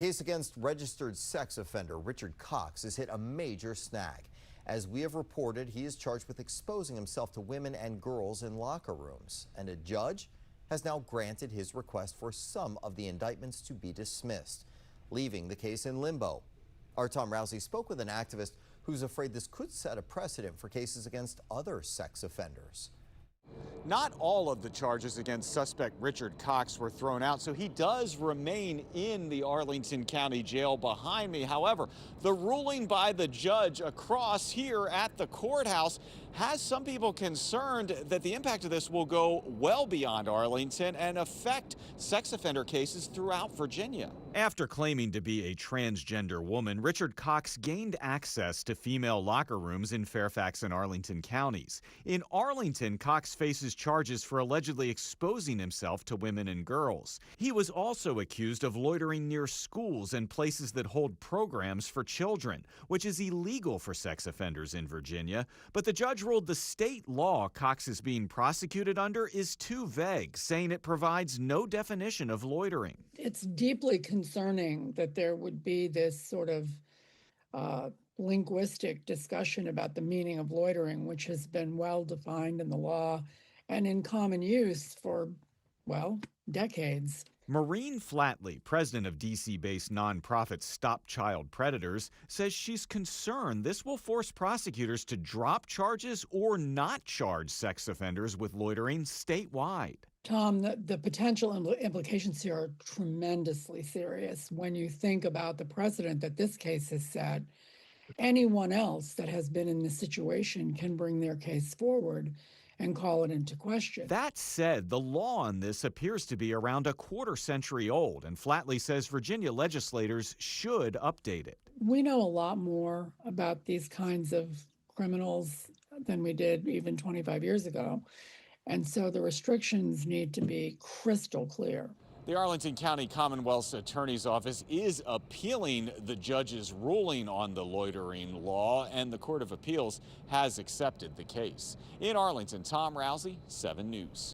Case against registered sex offender Richard Cox has hit a major snag. As we have reported, he is charged with exposing himself to women and girls in locker rooms, and a judge has now granted his request for some of the indictments to be dismissed, leaving the case in limbo. Our Tom Rousey spoke with an activist who's afraid this could set a precedent for cases against other sex offenders. Not all of the charges against suspect Richard Cox were thrown out, so he does remain in the Arlington County Jail behind me. However, the ruling by the judge across here at the courthouse has some people concerned that the impact of this will go well beyond Arlington and affect sex offender cases throughout Virginia. After claiming to be a transgender woman, Richard Cox gained access to female locker rooms in Fairfax and Arlington counties. In Arlington, Cox faces charges for allegedly exposing himself to women and girls. He was also accused of loitering near schools and places that hold programs for children, which is illegal for sex offenders in Virginia. But the judge ruled the state law Cox is being prosecuted under is too vague, saying it provides no definition of loitering. It's deeply concerning that there would be this sort of linguistic discussion about the meaning of loitering, which has been well defined in the law and in common use for, well, decades. Maureen Flatley, president of D.C.-based nonprofit Stop Child Predators, says she's concerned this will force prosecutors to drop charges or not charge sex offenders with loitering statewide. Tom, the potential implications here are tremendously serious. When you think about the precedent that this case has set, anyone else that has been in this situation can bring their case forward and call it into question. That said, the law on this appears to be around a quarter century old, and Flatley says Virginia legislators should update it. We know a lot more about these kinds of criminals than we did even 25 years ago, and so the restrictions need to be crystal clear. The Arlington County Commonwealth's Attorney's Office is appealing the judge's ruling on the loitering law, and the Court of Appeals has accepted the case. In Arlington, Tom Rousey, 7 News.